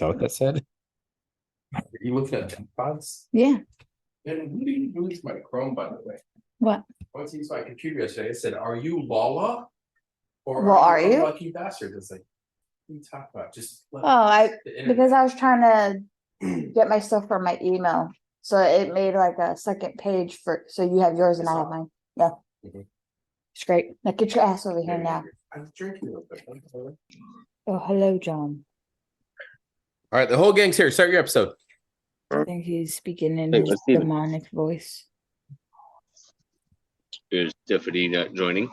that what that said? Are you looking at jump pods? Yeah. And who do you use my Chrome, by the way? What? Once I used my computer yesterday, it said, "Are you Lala? Or Well, are you? Lucky Bastard?" It's like, what are you talking about? Just Because I was trying to get my stuff from my email. So it made like a second page so you have yours and I have mine. Yeah. Mhm. It's great. Now get your ass over here now. I was drinking a little bit. Oh, hello, John. All right, the whole gang's here. Start your episode. I think he's speaking in Hey, his let's see them. demonic voice. Is Stephanie not joining?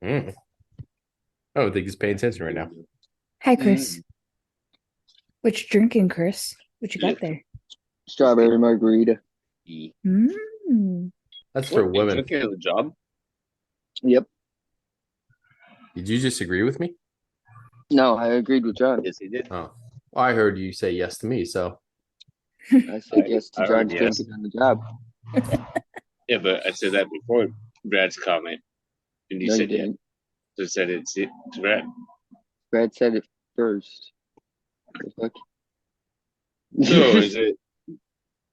I don't think he's paying attention right now. Hi, Chris. What you drinking, Chris? What you got there? Strawberry margarita. Mm. That's for What, you women. took care of the job? Yep. Did you just agree with me? No, I agreed with John. Yes, he did. Oh, well, I heard you say yes to me. So I said yes to I John heard yes. taking on the job. Yeah, but I said that before Brad's comment. And you No, you said yeah. didn't. So said it's Brad. Brad said it first. The fuck? So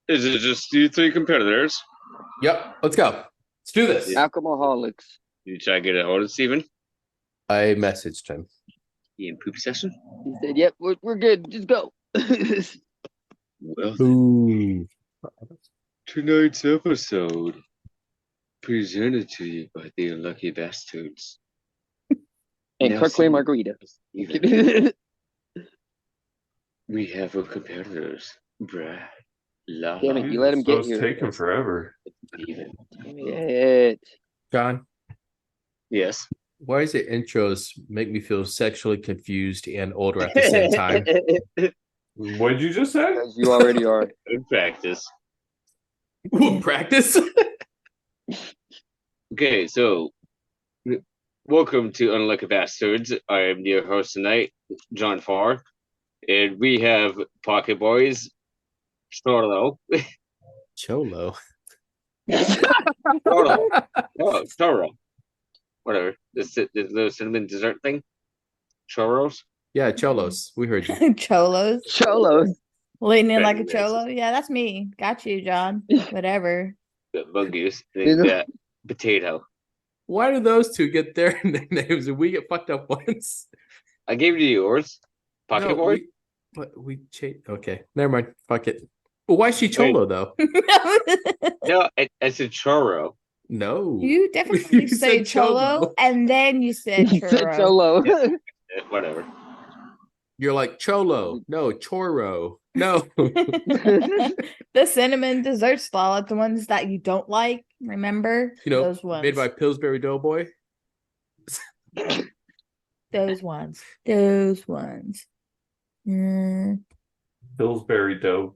is it just you three competitors? yep, let's go. Let's do this. Alcoholics. You try to get a hold of Steven? I messaged him. He in poop session? He said, "Yep, we're good. Just go." Well, Ooh. tonight's episode presented to you by the Unlucky Bastards. And Kirkley margarita. Steven. We have our competitors, Brad, Lala, Damn it, you let him get here. taking forever. Steven. Shit. John, Yes. why does the intros make me feel sexually confused and older at the same time? What did you just say? Because you already are. Good practice. Practice? Okay, so welcome to Unlucky Bastards. I am your host tonight, John Farr, and we have Pocket Boys, Cholo, Cholo. Choro, whatever, the little cinnamon dessert thing, Choros. Yeah, Cholos. We heard you. Cholos. Cholos. Leaning like a Very cholo. Yeah, that's me. Got you, John. Whatever. The mongoose, You know- that potato. Why do those two get their names and we get fucked up once? I gave you yours, Pocket No, Boy. Okay, never mind. Fuck it. But why is she Cholo though? No, I said Choro. No. You definitely You say said cholo, cholo. and then you said He said churro. Cholo. Yeah. Whatever. You're like Cholo. No, Choro. No. The cinnamon dessert stall, the ones that you don't like, remember? You know, those ones. made by Pillsbury Doughboy. Those ones. Those ones. Mm. Pillsbury dough.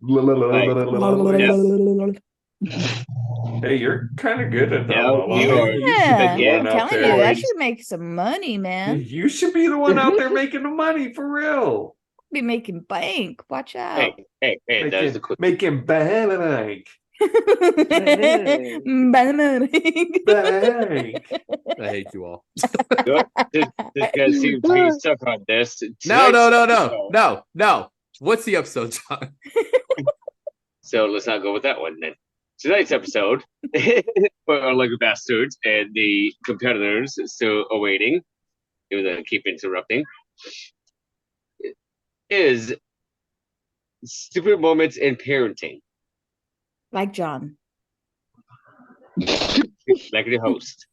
Hey, you're kind of good at that. Yeah, Lala. you are. You Yeah, should be the I'm one out telling you, there. I should make some money, man. You should be the one out there making the money for real. Be making bank. Watch out. Hey, that was the quick. Making bank. I hate you all. This guy seems to be stuck on this. No. What's the episode, John? So let's not go with that one then. Tonight's episode, for our Lego Bastards and the competitors still awaiting, even though I keep interrupting, is stupid moments in parenting, Like John. like the host.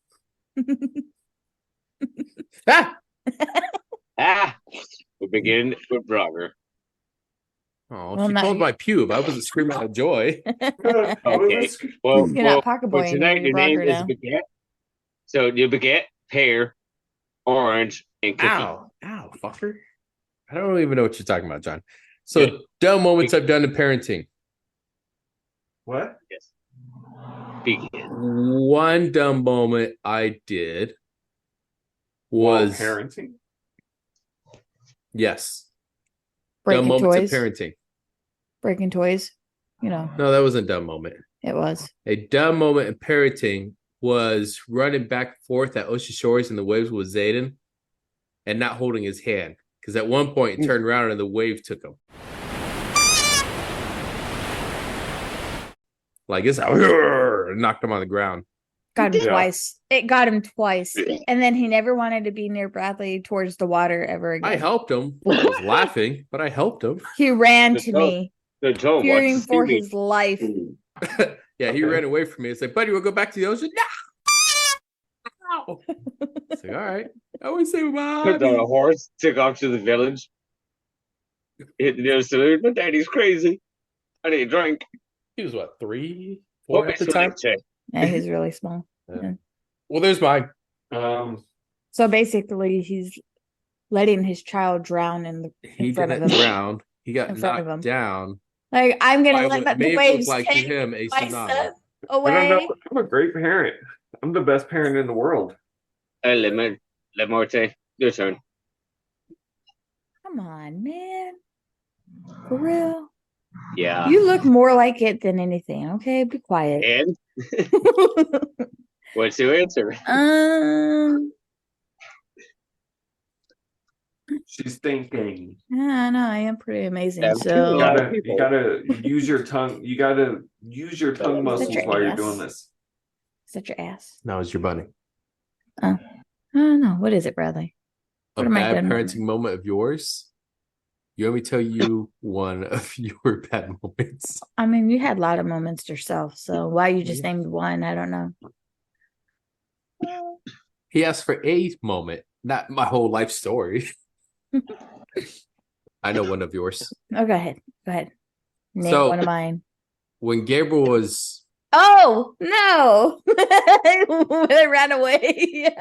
We begin with Brogger. Oh, Well, she not called you. my pube. I wasn't screaming out of joy. Okay. Well, You're not pocket for boy tonight, anymore, your name Brogger is now. Baguette. So you Baguette, pear, orange, and cookie. Ow, fucker. I don't even know what you're talking about, John. So, Yeah. dumb moments I've done in parenting. What? Yes. Begin. One dumb moment I did While was parenting? yes, Breaking dumb moments toys. of parenting. Breaking toys. You know, No, that wasn't a dumb moment. it was. A dumb moment in parenting was running back and forth at Ocean Shores in the waves with Zayden and not holding his hand. Because at one point he turned around and the wave took him. Like it's knocked him on the ground. Got him Yeah. twice. It got him twice. And then he never wanted to be near Bradley towards the water ever again. I helped him. I was laughing, but I helped him. He ran Good to job. me, Good job. fearing Watch for the his life. Yeah, he Okay. ran away from me. It's like, buddy, we'll go back to the ocean. No. It's like, all right. I always say Put bye. on a horse, took off to the village, hit the nearest saloon. My daddy's crazy. I need a drink. He was what, 3, 4 What at the makes time? time? Yeah, he's really small. Well, there's mine. So basically, he's letting his child drown He in front of didn't him. drown. He got In front of knocked him. down Like, I'm by gonna what let may the have waves looked like to take him a my tsunami. son I don't away. know. I'm a great parent. I'm the best parent in the world. Le Morte, your turn. Come on, man. For real. Yeah. You look more like it than anything. Okay, be quiet. And what's your answer? She's thinking. Yeah, no, I am pretty amazing. Yeah, So yeah. You gotta use your tongue. You gotta use your tongue muscles your while you're ass. doing this. such your ass. No, it's your bunny. I don't know. What is it, Bradley? A What am I bad doing? parenting moment of yours? You want me to tell you one of your bad moments? I mean, you had a lot of moments yourself. So why you just named one? I don't know. He asked for a moment, not my whole life story. I know one of yours. Oh, go ahead. Go ahead. Name So- one of mine. When Gabriel was Oh no! When I ran away.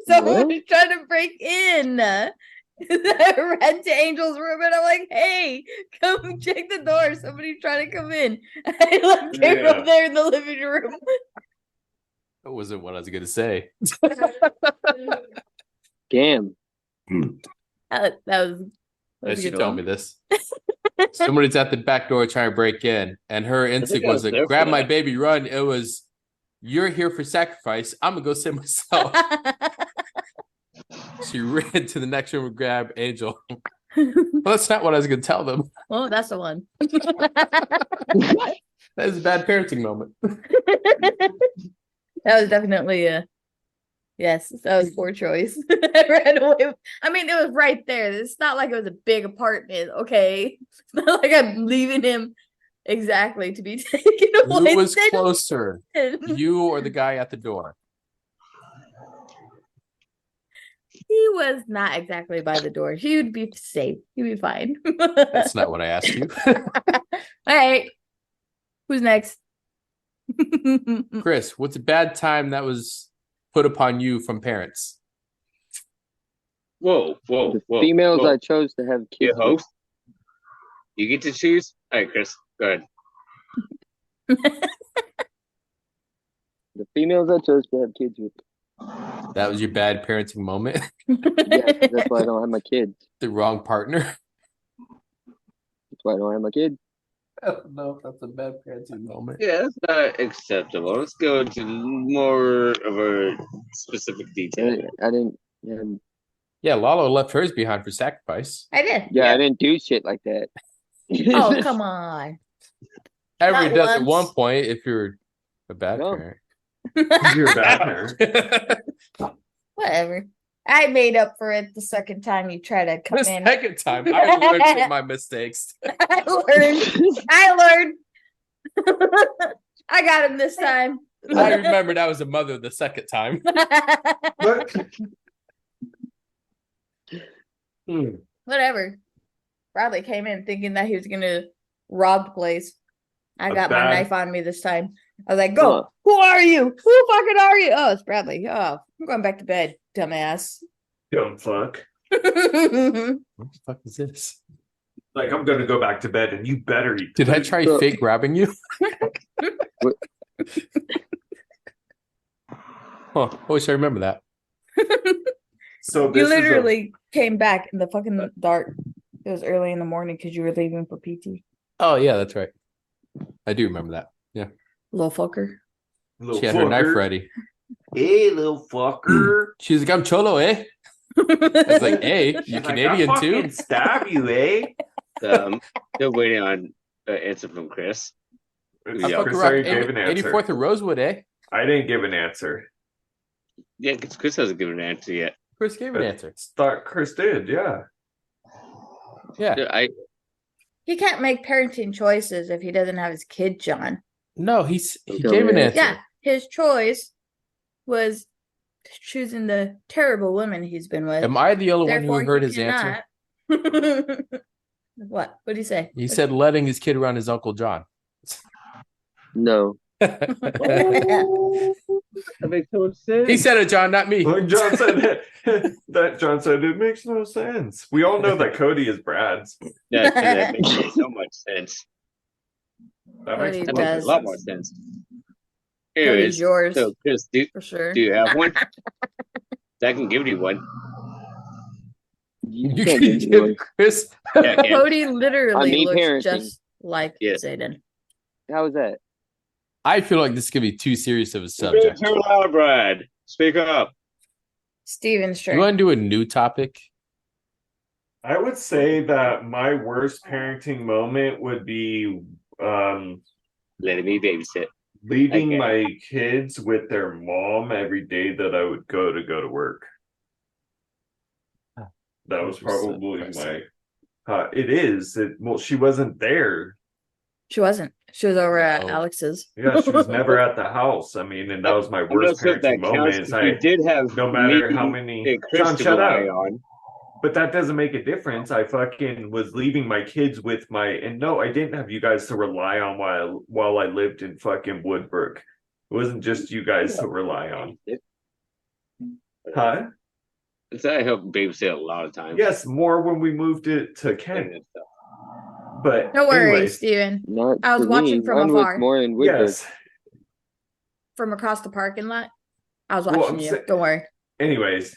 Someone What? was trying to break in. I ran to Angel's room and I'm like, "Hey, come check the door. Somebody's trying to come in." I left Gabriel Yeah. there in the living room. that wasn't what I was gonna say. Damn. That was. They should tell me this. Somebody's at the back door trying to break in, and her instinct I was was there like, for grab my that. baby, run. It was, you're here for sacrifice. I'm gonna go save myself. She ran to the next room and grabbed Angel. Well, that's not what I was gonna tell them. Oh, that's the one. That is a bad parenting moment. That was definitely a yes. That was poor choice. I ran away. I mean, it was right there. It's not like it was a big apartment. Okay, it's not like I'm leaving him exactly to be taken away. Who was Then- closer, you or the guy at the door? He was not exactly by the door. He would be safe. He'd be fine. That's not what I asked you. All right. Who's next? Chris, what's a bad time that was put upon you from parents? Whoa, whoa, The whoa. females whoa. I chose to have You kids with. host. You get to choose. All right, Chris, go ahead. The females I chose to have kids with. That was your bad parenting moment. Yeah, that's why I don't have my kids. The wrong partner. That's why I don't have my kids. I don't know if that's a bad parenting moment. Yeah, that's not acceptable. Let's go into more of a specific detail. I didn't. Yeah, Yeah, Lalo left hers behind for sacrifice. I did. yeah, I didn't do shit like that. Oh, come on. Everybody Not does at one once. point if you're a bad No. parent. You're a bad parent. Whatever. I made up for it the second time you try to come The in. second time, I learned from my mistakes. I learned. I got him this time. I remembered I was a mother the second time. But Whatever. Bradley came in thinking that he was gonna rob the place. I A got my bad- knife on me this time. I was like, "Go! Huh. Who are you? Who fucking are you?" Oh, it's Bradley. Oh, I'm going back to bed, dumbass. dumb fuck. What the fuck is this? Like I'm gonna go back to bed, and you better eat. Did I try So- fake grabbing you? Huh, I wish I remember that. So You this literally came back in the fucking dark. It was early in the morning because you were leaving for PT. Oh yeah, that's right. I do remember that. Little fucker. Little She had her knife fucker. ready. Hey, little fucker. She's like, I'm cholo, eh? I was like, hey, She's you like, Canadian "I'll too? fucking stab you, eh? Still waiting on answer from Chris. It's I Yeah. fucking Chris rock already gave an answer. 84th of Rosewood, eh? I didn't give an answer. Yeah, because Chris hasn't given an answer yet. Chris gave an answer. Thought Chris did, yeah. Yeah. I He can't make parenting choices if he doesn't have his kid, John. No, he Okay. gave an answer. Yeah, his choice was choosing the terrible woman he's been with. Am I the only one Therefore, who heard he his answer? cannot- What? What did he say? He said letting his kid around his Uncle John. No. that makes no sense. He said it, John, not me. Like John said that John said it makes no sense. We all know that Cody is Brad's. that makes so much sense. That Cody makes That a lot makes does. a lot more sense. Cody's Anyways, yours so Chris, do for sure. you have one? I can give you one. You can't can give me give one. Chris. Yeah, I can. Cody literally me looks parenting. just like Yes. Zayden. How is that? I feel like this could be too serious of a subject. Too loud, Brad. Speak up. Steven's You turn. want to do a new topic? I would say that my worst parenting moment would be Letting me babysit. leaving Okay. my kids with their mom every day that I would go to work. That was probably my. It is. Well, she wasn't there. She wasn't. She was over at Oh. Alex's. Yeah, she was never at the house. I mean, and that was my I'm not worst sure if that parenting moment. counts. Is We did have no matter me how many. and Chris John, to shut rely up. on. But that doesn't make a difference. I fucking was leaving my kids with my, and no, I didn't have you guys to rely on while I lived in fucking Woodbrook. It wasn't just you guys to rely on, huh? So I helped babysit a lot of times. Yes, more when we moved it to Kent. And stuff. But Don't worry, anyways, Steven. Not I was for watching me. from Mine was afar. more in Woodbrook. yes. From across the parking lot. I was Well, watching I'm you. sa- Don't worry. Anyways,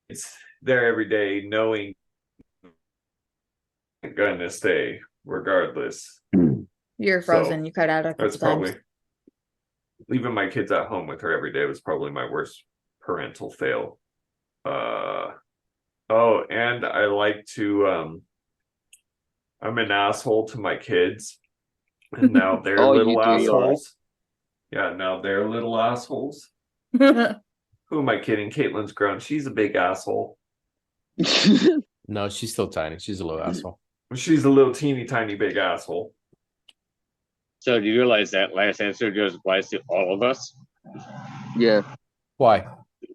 it's there every day, knowing I'm gonna stay regardless. You're So, frozen. You cut out a couple That's probably times. leaving my kids at home with her every day was probably my worst parental fail. Oh, and I like to I'm an asshole to my kids. And now they're Oh, you little do, you are. assholes. Yeah, now they're little assholes. Who am I kidding? Caitlin's grown. She's a big asshole. No, she's still tiny. She's a little asshole. She's a little teeny tiny big asshole. So do you realize that last answer just applies to all of us? Yeah, Why? You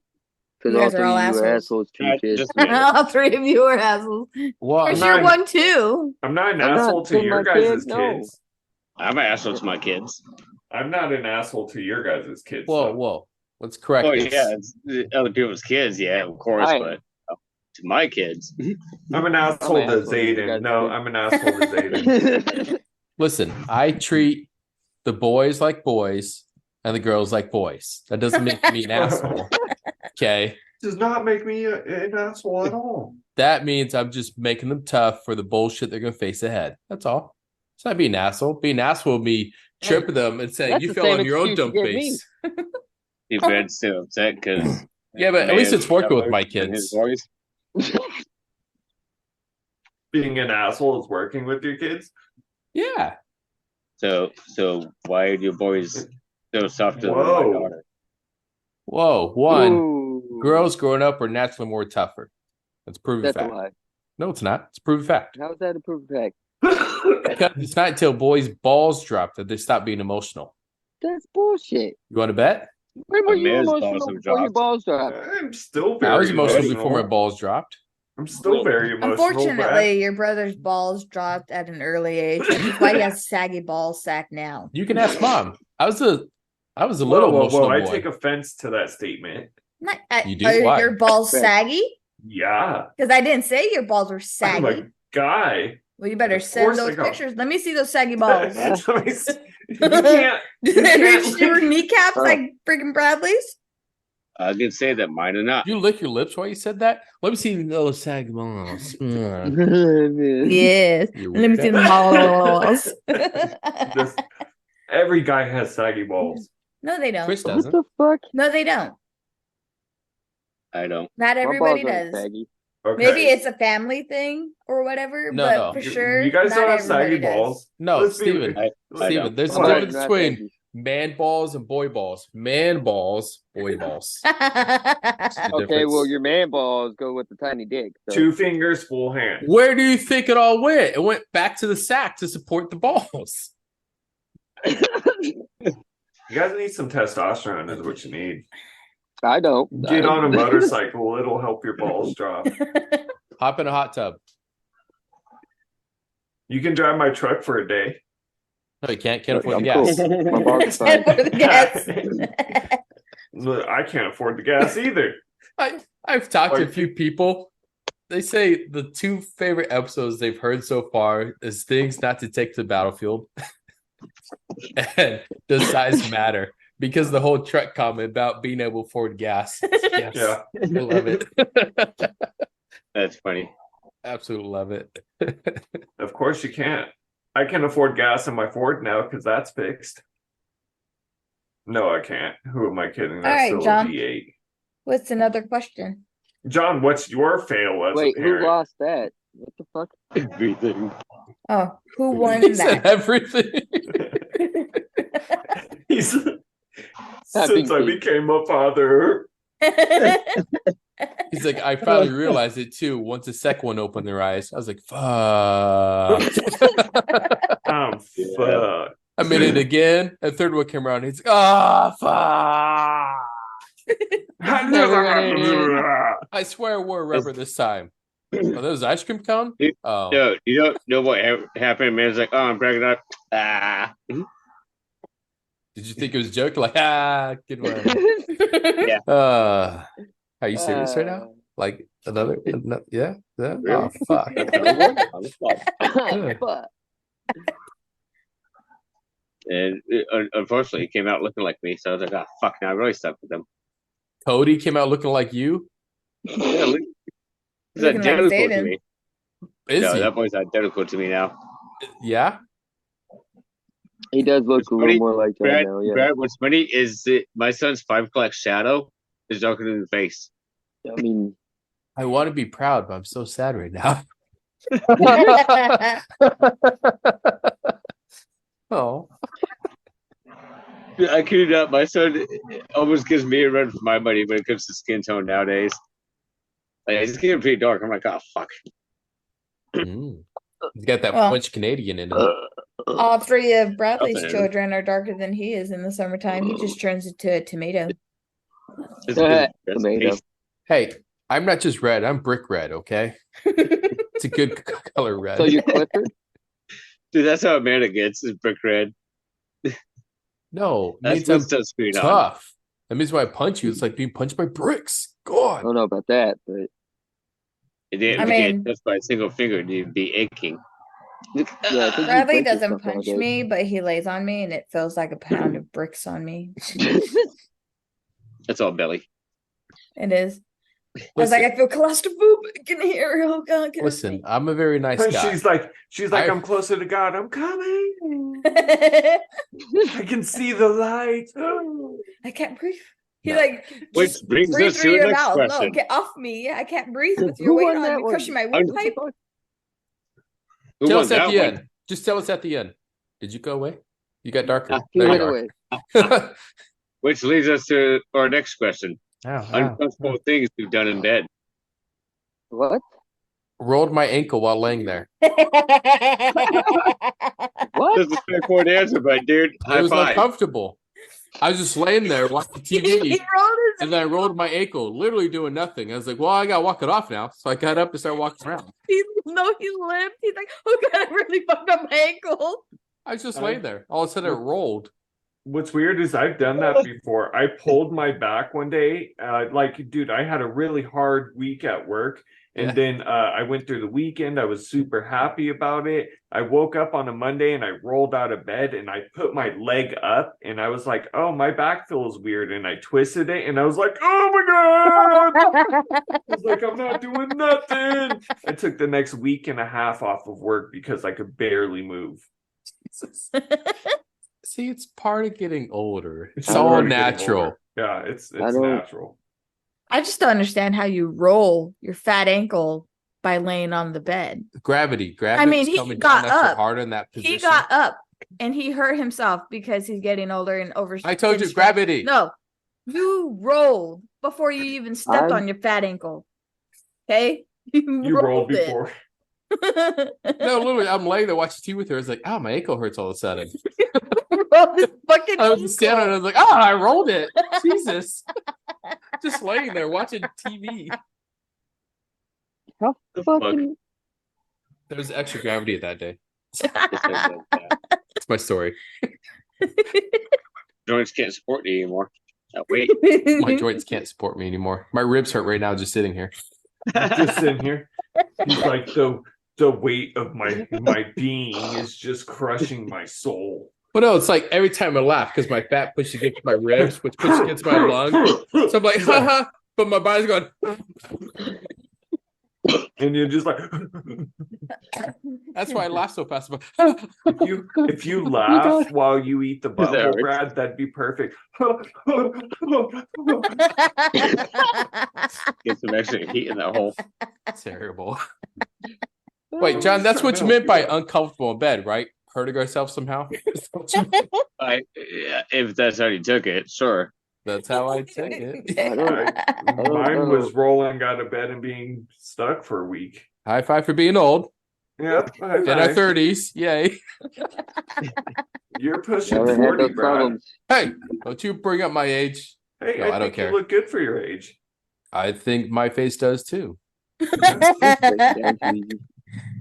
because all guys are three all of you are assholes. assholes to your kids. Just me. All three of you are assholes. Well, Chris, I'm you're not- one too. I'm not an I'm not asshole to to your my guys' kids, no. kids. I'm an asshole to my kids. I'm not an asshole to your guys' kids. whoa, though. whoa. Let's correct Oh this. yeah, it's other people's kids, yeah, of course, Right. but to my kids. I'm an asshole to asshole to your Zayden. guys' No, kids. I'm an asshole to Zayden. Listen, I treat the boys like boys and the girls like boys. That doesn't make me an asshole. Okay. Does not make me an asshole at all. That means I'm just making them tough for the bullshit they're going to face ahead. That's all. It's not being an asshole. Being an asshole would be tripping them and saying, That's you the fell same on your own excuse dumb you gave me. face. Your dad's still upset because Yeah, but at least it's working with my kids. Boys. Being an asshole is working with your kids. Yeah. So why are your boys so soft to my Whoa. daughter? Whoa. One, Ooh, girls growing up are naturally more tougher. That's proven That's a fact. lie. No, it's not. It's proven fact. How is that a proof fact? Because it's not until boys' balls drop that they stop being emotional. That's bullshit. You want to bet? When were you Man's balls emotional have before your dropped. balls dropped? I'm still very I was emotional emotional. before my balls dropped. I'm still very emotional. Unfortunately, your brother's balls dropped at an early age. And that's why he has saggy ball sack now. You can ask mom. I was a Brad. little emotional I boy. take offense to that statement. Not, You do? are Why? your balls Right. saggy? Yeah. Because I didn't say your balls were I'm saggy. a guy. Well, you better Of send course I those go. pictures. Let me see those saggy balls. Let me see. You can't. Do You they can't reach your lick- kneecaps Oh. like freaking Bradley's? I can say that mine are not. You lick your lips while you said that? Let me see those sag balls. Mm. Man. Yes. You're Let me see weird. the balls. This- every guy has saggy balls. No, they don't. Chris What doesn't. the fuck? No, they don't. I don't. Not My everybody balls aren't does. saggy. Okay. Maybe it's a family thing or whatever, No, but no. for You- sure, You guys not don't have everybody saggy does. balls. No, Let's be Steven. real. I know. Steven, there's a Come on, difference not between saggy. man balls and boy balls. Man balls, boy balls. That's the Okay, well, difference. your man balls go with the tiny dick. So. 2 fingers, full hand. Where do you think it all went? It went back to the sack to support the balls. You guys need some testosterone, is what you need. I don't. Get on a motorcycle, it'll help your balls drop. Hop in a hot tub. You can drive my truck for a day. No, you can't afford the I'm gas. cool. My balls are fine. Yes. Look, I can't afford the gas either. I've talked to a Like- few people. They say the 2 favorite episodes they've heard so far is things not to take to the battlefield and does size matter, because the whole truck comment about being able to afford gas. Yes, Yeah. I love it. That's funny. Absolutely love it. Of course you can't. I can afford gas in my Ford now because that's fixed. No, I can't. Who am I kidding? That's All right, still John. a V8. What's another question? John, what's your fail as Wait, a who parent? lost that? What the fuck? Everything. Oh, who won He said that? everything. He's Having since I kids. became a father. He's like, I finally realized it too. Once the second one opened their eyes, I was like, fuck. Fuck. I made it again. And third one came around. He's like, oh, fuck. I swear I wore rubber this time. Oh, that was ice cream cone? It- Oh. No, you don't know what happened. Man's like, oh, I'm pregnant up. Ah. Did you think it was a joke? Like, good one. Yeah. Are you serious right now? Like another? Yeah? Yeah? Really? Oh, fuck. Fuck. And unfortunately, he came out looking like me. So I was like, oh, fuck, now I really stuck with him. Cody came out looking like you? Yeah, look, he's Looking like identical to Zayden. me. Is No, he? that boy's identical to me now. Yeah? He does look a little more like that Brad, now, yeah. Brad, what's funny is that my son's 5 o'clock shadow is darker than the face. I mean, I want to be proud, but I'm so sad right now. Oh. I kid you not, my son almost gives me a run for my money when it comes to skin tone nowadays. Like, he's getting pretty dark. I'm like, oh, fuck. Mm. He's got that Well. French Canadian in him. All 3 of Bradley's Okay. children are darker than he is in the summertime. He just turns into a tomato. It's Tomato. face. Hey, I'm not just red, I'm brick red, okay? It's a good color red. so you're Clifford? Dude, that's how Amanda gets, is brick red. No, it That's means what I'm sunscreen on. tough. That means when I punch you, it's like being punched by bricks. I God. don't know about that, but If you I mean- get just by a single finger, you'd be aching. yeah, I think you Bradley break doesn't yourself punch nowadays. me, but he lays on me and it feels like a pound of bricks on me. That's all belly. It is. I was like, I feel claustrophobic in here. Oh God. get off Listen, me. I'm a very nice But guy. she's like, I- I'm closer to God. I'm coming. I can see the light. I can't breathe. He's No. like, Which just brings breathe us to through the your next mouth. question. No, get off me. I can't breathe with your Who weight won on that me, one? crushing my I'm- windpipe. Who Tell won us at that the one? end. Just tell us at the end. Did you go away? You got darker. Ah, He There went you away. are. Which leads us to our next question. Ow, ow. Uncomfortable things you've done in bed. What? Rolled my ankle while laying there. What? That's a straightforward answer, but dude, It high was five. uncomfortable. I was just laying there watching he TV, rolled his and then I rolled my ankle, literally doing nothing. I was like, "Well, I gotta walk it off now." So I got up and started walking around. he limped. He's like, oh God, I really fucked up my ankle. I was just laying there. All of a sudden, it rolled. What's weird is I've done that before. I pulled my back one day. Dude, I had a really hard week at work. And Yeah. then I went through the weekend. I was super happy about it. I woke up on a Monday and I rolled out of bed and I put my leg up and I was like, oh, my back feels weird. And I twisted it and I was like, oh my God. I was like, I'm not doing nothing. I took the next week and a half off of work because I could barely move. See, it's part of getting older. It's It's all hard to get natural. over. Yeah, it's I don't- natural. I just don't understand how you roll your fat ankle by laying on the bed. Gravity. I mean, Gravity's he coming got down extra up. hard in that position. He got up and he hurt himself because he's getting older and over. I told you, gravity. No, you rolled before you even stepped on your fat ankle. Okay, You rolled it. before. No, literally, I'm laying there watching TV with her. It's like, oh, my ankle hurts all of a sudden. Rolled his fucking I was just standing there. I was like, oh, I rolled it. Jesus. Just laying there watching TV. How The fuck? fucking There was extra gravity that day. It's so good, yeah. That's my story. Joints can't support you anymore. Oh, wait. My joints can't support me anymore. My ribs hurt right now just sitting here. Just sitting here. He's like, the weight of my being is just crushing my soul. But no, it's like every time I laugh because my fat pushes against my ribs, which pushes against my lungs. So I'm like, haha, but my body's going. And you're just like, That's why I laugh so fast. I'm like, if you laugh while you eat the that bubble, hurts. Brad, that'd be perfect. Get some extra heat in that hole. terrible. Wait, John, that's what you meant by uncomfortable in bed, right? Hurting ourselves somehow. If that's how you took it, sure. That's how I take it. Mine was rolling out of bed and being stuck for a week. High five for being old. Yeah, In our 30s. Yay. You're pushing never had 40, those Brad. problems. Hey, don't you bring up my age. Hey, No, I I don't think care. you look good for your age. I think my face does too. Well,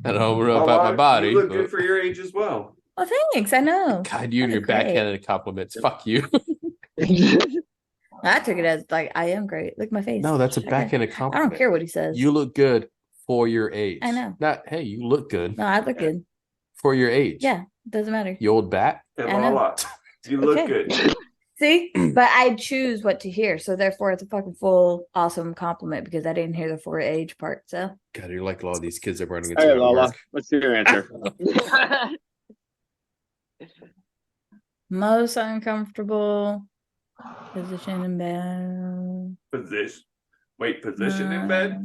I don't know Oh, about my body. You look but- good for your age as well. Well, thanks. I know. God, you and your You're great. backhanded compliments. Fuck you. I took it as like I am great. Look at my face. No, that's a Okay. backhanded I compliment. don't care what he says. You look good for your age. I know. Not, hey, you look good No, I look good. for your age. Yeah, doesn't matter. You old bat. And I know. voila, you look Okay. good. See, but I choose what to hear, so therefore it's a fucking full awesome compliment because I didn't hear the for age part. So God, you're like all these kids that are running into Hey, at Lala, work. what's your answer? most uncomfortable position in bed. Position. Wait, position in bed?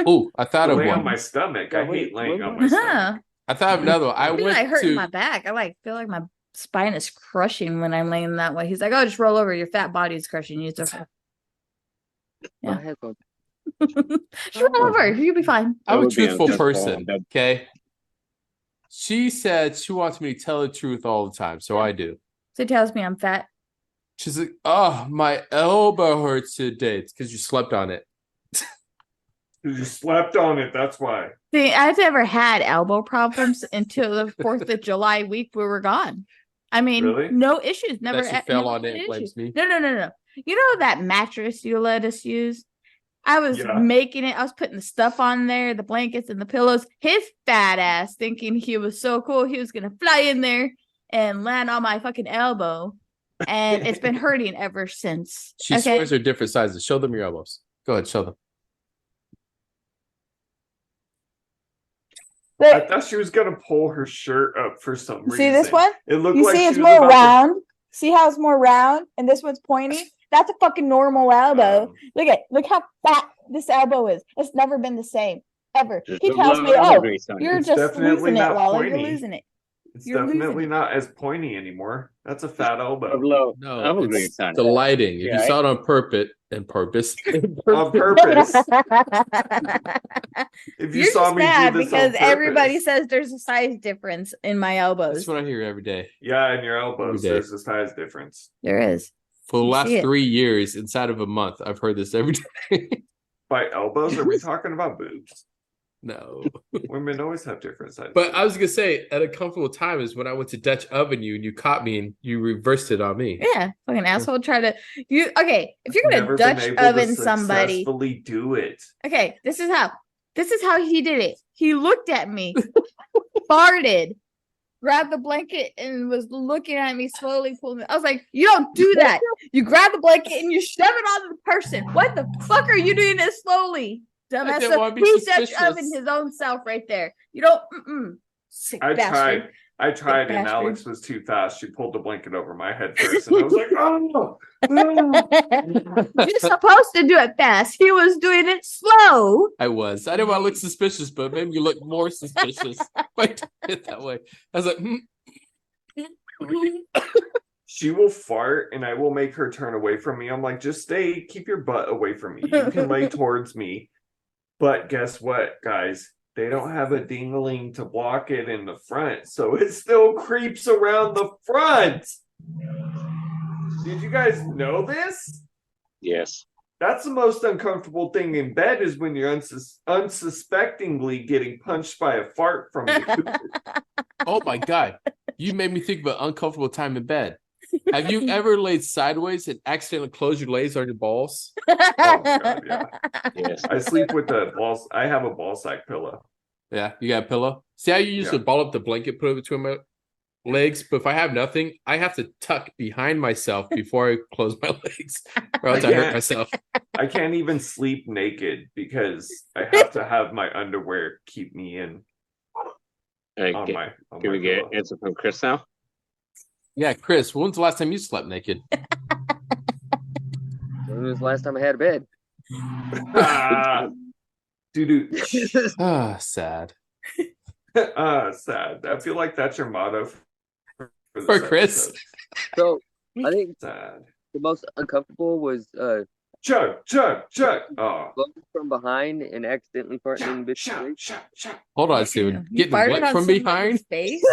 Oh, I thought of Lay on one. my stomach. I Yeah, wait, hate laying wait, on wait. my stomach. Huh. I thought of another one. I I feel went like hurting to. my back. I like feel like my spine is crushing when I'm laying that way. He's like, "Oh, just roll over. Your fat body is crushing you. It's okay. My Yeah. headphones. Just roll over. You'll be fine." I'm a That would be truthful uncomfortable. person. Okay. She said she wants me to tell the truth all the time, so I do. So he tells me I'm fat. She's like, "Oh, my elbow hurts today." It's because you slept on it. You slept on it. That's why. See, I've never had elbow problems until the 4th of July week we were gone. I mean, Really? no issues. Never That she fell never on had it and issues. blames me. No. You know that mattress you let us use? I was Yeah. making it. I was putting the stuff on there, the blankets and the pillows. His fat ass thinking he was so cool. He was going to fly in there and land on my fucking elbow. And it's been hurting ever since. She Okay. swears they're different sizes. Show them your elbows. Go ahead, show them. I thought she was gonna pull her shirt up for some reason. See this one? It looked You like see, she it's was more about to- round. See how it's more round, and this one's pointy. That's a fucking normal elbow. Look how fat this elbow is. It's never been the same ever. Just He a tells little me, "Oh, grease on it. you're It's just definitely losing it, not Lala. You're pointy. losing it." It's You're losing definitely it. not as pointy anymore. That's a fat A elbow. little No, elbow it's grease on the it. lighting. If you Yeah, saw it on purpose, On purpose. If you You're saw just me mad do this because on everybody purpose. says there's a size difference in my elbows. That's what I hear every day. Yeah, in your elbows, Every day. there's a size difference. There is. For the You last see it. 3 years, inside of a month, I've heard this every day. By elbows, are we talking about boobs? No. Women always have different sizes. But I was gonna say, at a comfortable time is when I went to Dutch oven you and you caught me and you reversed it on me. Yeah, fucking asshole. Try to you. Okay, if you're gonna Never been Dutch able to oven somebody, successfully do it. okay, this is how. This is how he did it. He looked at me, farted, grabbed the blanket, and was looking at me slowly pulling it. I was like, "You don't do that. You grab the blanket and you shove it onto the person. What the fuck are you doing this slowly, dumbass?" didn't So wanna be he's Dutch suspicious. oven his own self right there. You don't. Sick I bastard. tried, and bastard. Alex was too fast. She pulled the blanket over my head first, and I was like, oh, no. You're supposed to do it fast. He was doing it slow. I was. I didn't want to look suspicious, but it made me look more suspicious. By doing it that way. I was like, She will fart, and I will make her turn away from me. I'm like, just keep your butt away from me. You can lay towards me. But guess what, guys? They don't have a dingling to block it in the front, so it still creeps around the front. Did you guys know this? Yes. That's the most uncomfortable thing in bed is when you're unsuspectingly getting punched by a fart from the oh my God. You made me think of an uncomfortable time in bed. Have you ever laid sideways and accidentally closed your legs on your balls? Oh my God, yeah. Yes. I sleep with the balls. I have a ball sack pillow. Yeah, you got a pillow. See how you usually Yeah. ball up the blanket, put it between my legs, but if I have nothing, I have to tuck behind myself before I close my legs, or else I hurt can't. myself. I can't even sleep naked because I have to have my underwear keep me in on my Can we get pillow. an answer from Chris now? Yeah, Chris, when's the last time you slept naked? When was the last time I had a bed? Doo-doo. Sad. Sad. I feel like that's your motto For this Chris. episode. So I think Sad. the most uncomfortable was Chug. Oh. blowing from behind and accidentally farting in bitch's face. Shut. Hold on, Steven. You Getting farted what on from somebody's behind? face?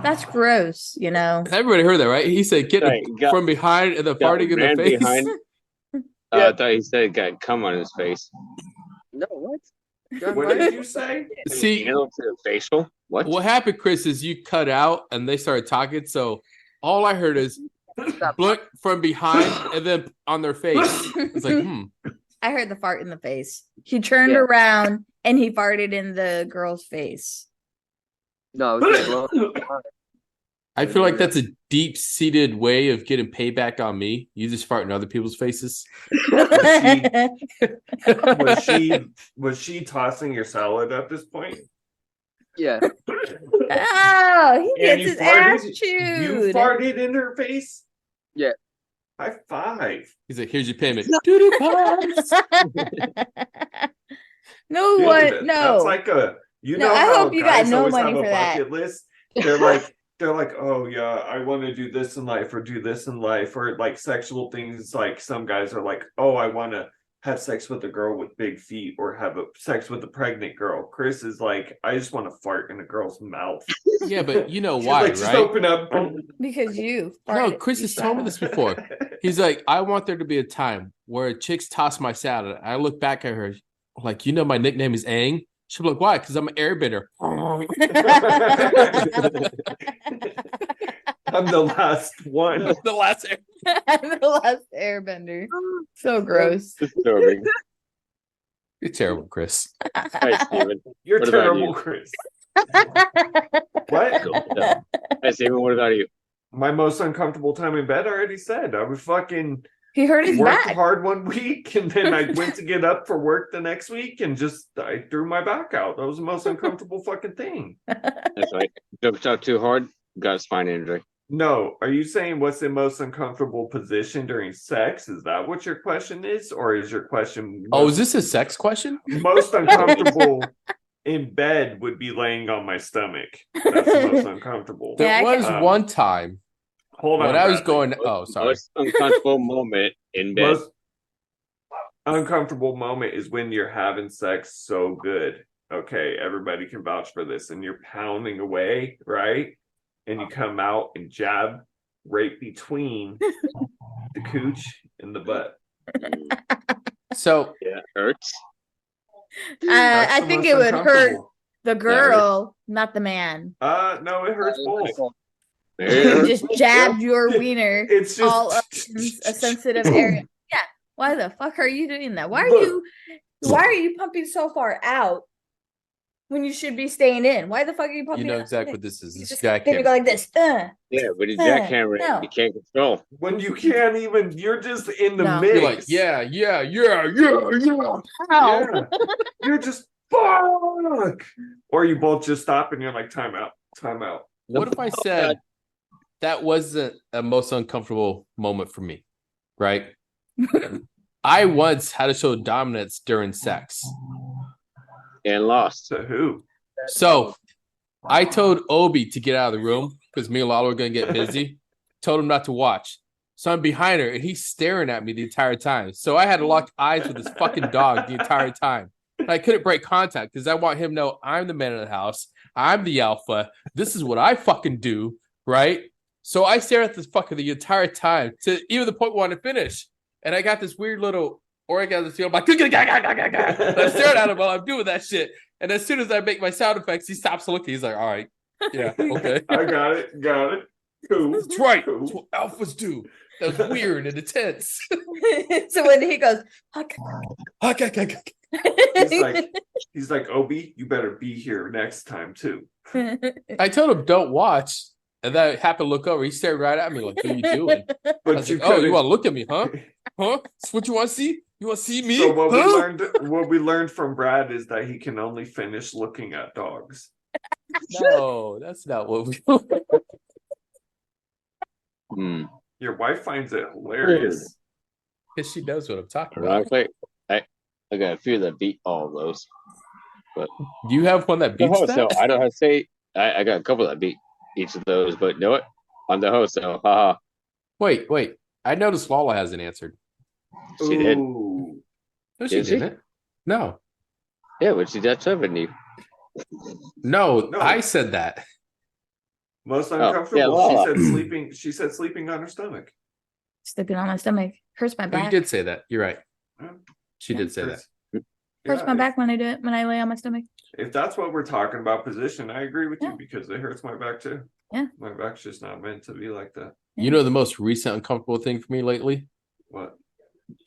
That's gross, you know. Everybody heard that, right? He said getting Right, got- from behind and then got farting in the ran face. behind. I thought he said got cum on his face. No, what? John, What why did you say? See, Nailed to the facial. What? what happened, Chris, is you cut out and they started talking. So all I heard is Stop. blink from behind and then on their face. It's like, I heard the fart in the face. He turned Yeah. around and he farted in the girl's face. No, I was just blowing. I feel like that's a deep-seated way of getting payback on me. You just fart in other people's faces. Was she tossing your salad at this point? Yeah. Oh, he And gets you his ass You chewed. farted in her face? Yeah. High five. He's like, here's your payment. Doo-doo pops. No Dude, one, That's no. like you No, know I how hope you got guys no always money have a for that. bucket list? They're like, oh yeah, I want to do this in life or do this in life, or like sexual things. Like some guys are like, oh, I want to have sex with a girl with big feet or have sex with a pregnant girl. Chris is like, I just want to fart in a girl's mouth. Yeah, but you know She's why, like, just right? open up. Because you No, farted. Chris has told me this before. He's like, I want there to be a time where chicks toss my salad. I look back at her like, you know, my nickname is Aang. She'll be like, why? Because I'm an airbender. I'm the last one. The last air. The last airbender. So gross. Disturbing. You're terrible, Chris. Hi, Steven. You're What about terrible, you? Chris. What? Hi, Steven. What about you? My most uncomfortable time in bed, I already said. I was fucking He hurt his worked back. hard one week and then I went to get up for work the next week and just I threw my back out. That was the most uncomfortable fucking thing. That's right. Jumped out too hard. Got a spine injury. No, are you saying what's the most uncomfortable position during sex? Is that what your question is? Or is your question Oh, is this a sex question? most uncomfortable in bed would be laying on my stomach. That's the most uncomfortable. There Yeah, I was can- one time Hold on. when I was Bradley. going. Oh, sorry. Most uncomfortable moment in bed. Most uncomfortable moment is when you're having sex so good. Okay, everybody can vouch for this, and you're pounding away, right? And you come out and jab right between the cooch and the butt. So Yeah, hurts. That's I the think most it would hurt uncomfortable. the girl, not the man. No, it hurts both. It You hurts. just jabbed your wiener It's just all up in a sensitive area. Yeah. Why the fuck are you doing that? Why Look. are you pumping so far out when you should be staying in? Why the fuck are you you pumping? know out? exactly what this is. You This just guy gonna can't. go like this. Yeah, but his jackhammer, No. you can't control. when you can't even. You're just in the No. mix. You're like, yeah. Ow. Yeah. You're just fuck, or you both just stop and you're like, time out. What if I said that wasn't a most uncomfortable moment for me, right? I once had to show dominance during sex. And lost. To who? So I told Obi to get out of the room because me and Lalo were going to get busy. Told him not to watch. So I'm behind her and he's staring at me the entire time. So I had to lock eyes with this fucking dog the entire time. And I couldn't break contact because I want him to know I'm the man of the house. I'm the alpha. This is what I fucking do, right? So I stare at this fucker the entire time to even the point where I want to finish. And I got this weird little orgasm feel. I'm like, I'm staring at him while I'm doing that shit. And as soon as I make my sound effects, he stops looking. He's like, all right. Yeah, okay. I got it. Cool. That's right. Cool. That's what alphas do. That was weird and intense. So when he goes, He's like, Obi, you better be here next time too. I told him don't watch. And then I happened to look over. He stared right at me like, what are you doing? I But was you like, oh, you couldn't- want to look at me, huh? Huh? That's what you want to see? You want to see me? So Huh? what we learned from Brad is that he can only finish looking at dogs. No, that's not what we Hmm. Your wife finds it hilarious. Because she knows what I'm talking about. Ironically, I got a few that beat all of those. You have one that The beats host, that? so I don't have to say. I got a couple that beat each of those, but you know what? I'm the host, so haha. Wait. I noticed Lala hasn't answered. She did. Ooh. No, she Did she? didn't. No. Yeah, but she got seven you. No, No. I said that. Most yeah, uncomfortable. Lala. She said sleeping on her stomach. Sleeping on my stomach hurts my Oh, you back. did say that. You're right. Yeah. She did say that. Hurts Yeah, my back when I do it when I lay on my stomach. If that's what we're talking about, position, I agree with Yeah. you because it hurts my back too. Yeah. My back's just not meant to be like that. You know the most recent uncomfortable thing for me lately What?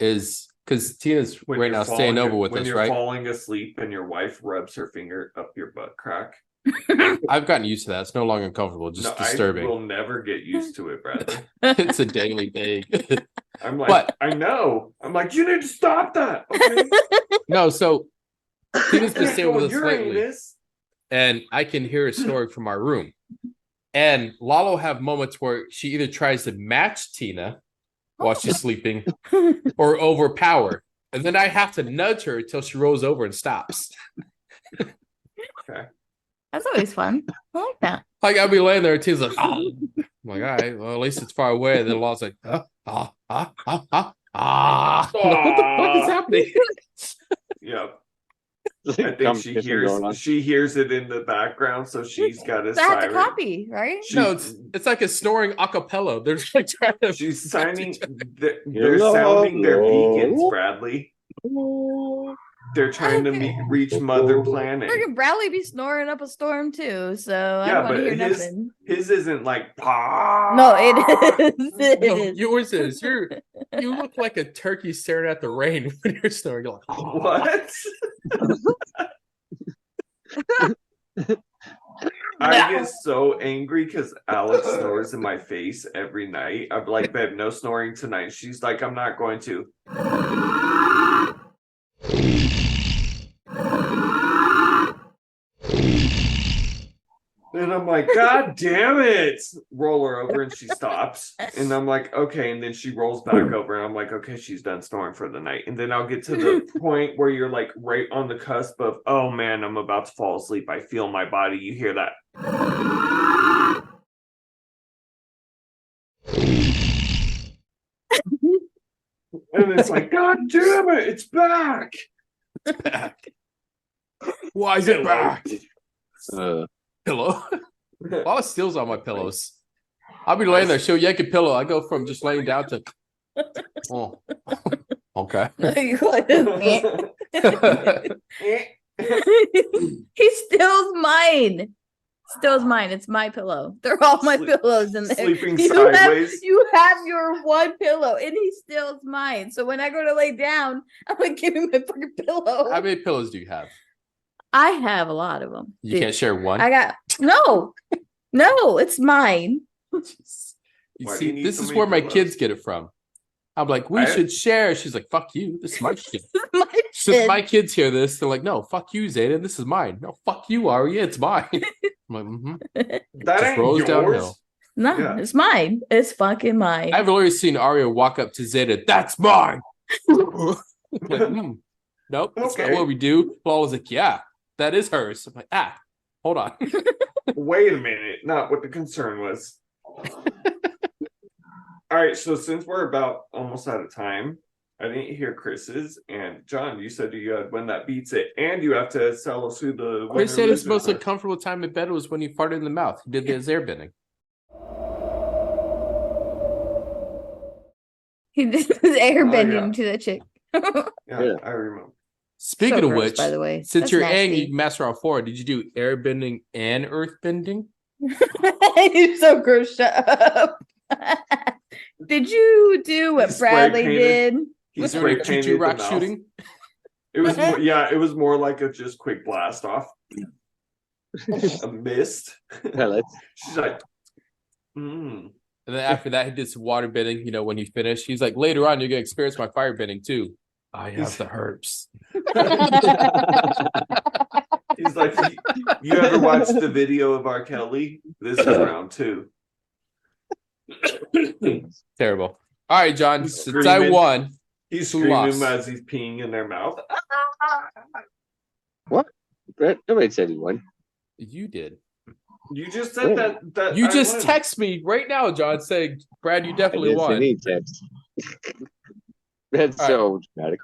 is because Tina's When right you're now staying falling- over with when us, you're right? falling asleep and your wife rubs her finger up your butt crack. I've gotten used to that. It's no longer uncomfortable, just I disturbing. will never get used to it, Bradley. It's a daily thing. I'm like, But- I know. I'm like, you need to stop that. Okay? No, so Tina's been staying with us Uranus. lately, and I can hear a story from our room. And Lalo have moments where she either tries to match Tina while she's sleeping or overpower. And then I have to nudge her until she rolls over and stops. That's always fun. I like that. Like I'll be laying there and Tina's like, oh. I'm like, all right, well, at least it's far away. And then Lalo's like, what the fuck is happening? Yep. I think she hears it in the background, so she's got a So I have to siren. copy, right? No, it's like a snoring acapella. They're just like trying to She's signing. They're sounding their beacons, Bradley. They're trying to reach Mother Planet. Look at Bradley be snoring up a storm too, so I Yeah, don't want but to hear his- nothing. His isn't like "Pah." No, it is. It No, is. yours is. You look like a turkey staring at the rain when you're snoring. You're like, oh. What? I get so angry because Alex snores in my face every night. I'm like, babe, no snoring tonight. She's like, I'm not going to. And I'm like, God damn it. Roll her over and she stops. And I'm like, okay. And then she rolls back over and I'm like, okay, she's done snoring for the night. And then I'll get to the point where you're like right on the cusp of, oh man, I'm about to fall asleep. I feel my body. You hear that? And it's like, God damn it, it's back. Why is it back? Uh, Pillow. A lot of steals on my pillows. I'll be laying there, she'll yank a pillow. I go from just laying down to, oh, okay. You like He steals mine. Steals mine. It's my pillow. They're all my pillows in there. Sleeping you sideways. you have your one pillow, and he steals mine. So when I go to lay down, I'm like, give me my fucking pillow. How many pillows do you have? I have a lot of them. You can't share one? I got no, it's mine. You Why do see, you need this so is many where my pillows? kids get it from. I'm like, we I- should share. She's like, fuck you. This is my shit. My Since my kids hear this, they're like, "No, fuck you, Zayden. This is mine. No, fuck you, Arya. It's mine." I'm like, That Just ain't rolls yours. downhill. No, Yeah. it's mine. It's fucking mine. I've already seen Arya walk up to Zayden. That's mine. I'm like, nope, that's not Okay. what we do. Paul was like, "Yeah, that is hers." I'm like, hold on. Wait a minute, not what the concern was. All right, so since we're about almost out of time, I didn't hear Chris's, and John, you said you had one that beats it, and you have to tell us who the winner Chris said his loser most was. uncomfortable time in bed was when he farted in the mouth. He did his airbending. He did his airbending yeah. to the chick. Yeah, I remember. Speaking So of gross, which, by the way, since that's you're nasty. angry master on 4, did you do airbending and earthbending? You're so gross. Shut up. Did you do what He spray Bradley painted- did? He Was there spray any painted choo-choo the rock mouth. shooting? It was more, yeah, it was more like a just quick blast off. A mist. Pellets. She's like, mm. And then after that, he did some water bending. You know, when he finished, he's like, later on, you're gonna experience my fire bending too. I have the herbs. He's like, you ever watched the video of R. Kelly? This is round 2. Terrible. All right, John. He's Since I screaming. won, He's Who screaming lost? as he's peeing in their mouth. Brett, nobody said he won. you did. You just said that You I just won. text me right now, John, saying, "Brad, you I definitely didn't say won." any text. That's All so dramatic.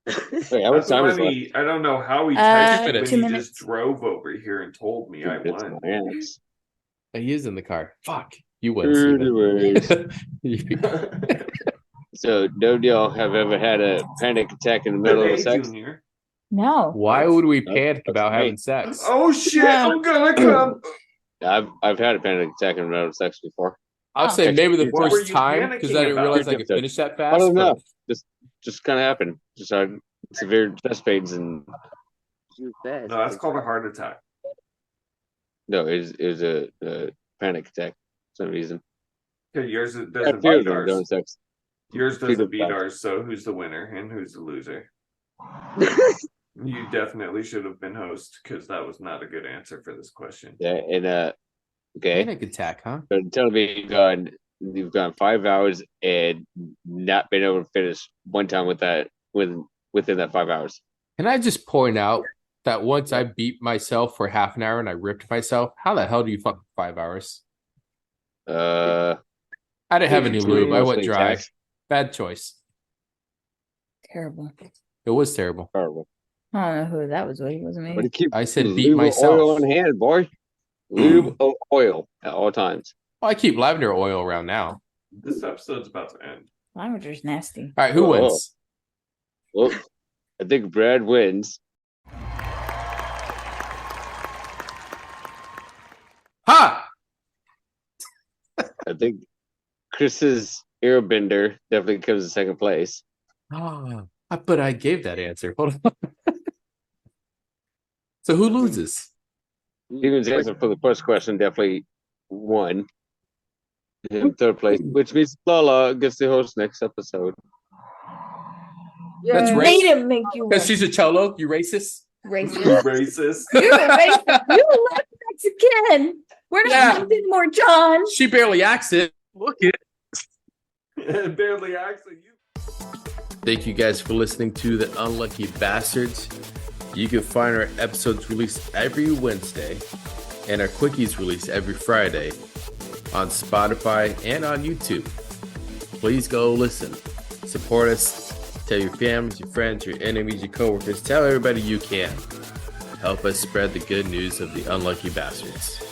Wait, how much That's time is when left? I don't know how he 2 texted when minutes. he 2 just minutes. drove over here and told me I It's won. my ass. He is in the car. Fuck. You win. Steven. Anyways, so no y'all have ever had a panic attack in the middle of Hey, sex? Junior. No. Why would we That's- panic that's about me. having sex? Oh shit! Yeah. I'm gonna come. I've had a panic attack in the middle of sex before. I'll Oh. say maybe the What were first you time because I panicking didn't about? realize I Good could episode. finish that I fast. don't but know. Just kind of happened. Just had severe chest pains and Too fast. No, that's called a heart attack. no, it was a panic attack for some reason. Okay, yours I doesn't feared beat them during ours. sex. Yours Fear doesn't the beat fact. ours. So who's the winner and who's the loser? You definitely should have been host because that was not a good answer for this question. Yeah, and okay. Panic attack, huh? So tell me you've gone 5 hours and not been able to finish one time with that within that 5 hours. Can I just point out that once I beat myself for half an hour and I ripped myself, how the hell do you fuck 5 hours? Uh, I didn't have any lube. I went mostly dry. text. Bad choice. Terrible. It was terrible. Horrible. I don't know who that was. It wasn't But me. to keep I said lube beat of myself. oil on hand, boy. Lube of oil at all times. Well, I keep lavender oil around now. This episode's about to end. Languager's nasty. All right, who Whoa. wins? Well, I think Brad wins. Ha! I think Chris's airbender definitely comes in second place. Oh, but I gave that answer. Hold on. So who loses? Steven's answer for the first question definitely won. In third place, which means Lala gets to host next episode. That's I right. made him make you Because she's a cholo, you racist. racist. Racist. You're a racist. You left Mexican. We're not Yeah. friends anymore, John. She barely acts it. Look it. Barely actually you. Thank you guys for listening to The Unlucky Bastards. You can find our episodes released every Wednesday and our quickies released every Friday on Spotify and on YouTube. Please go listen. Support us. Tell your families, your friends, your enemies, your coworkers. Tell everybody you can. Help us spread the good news of The Unlucky Bastards.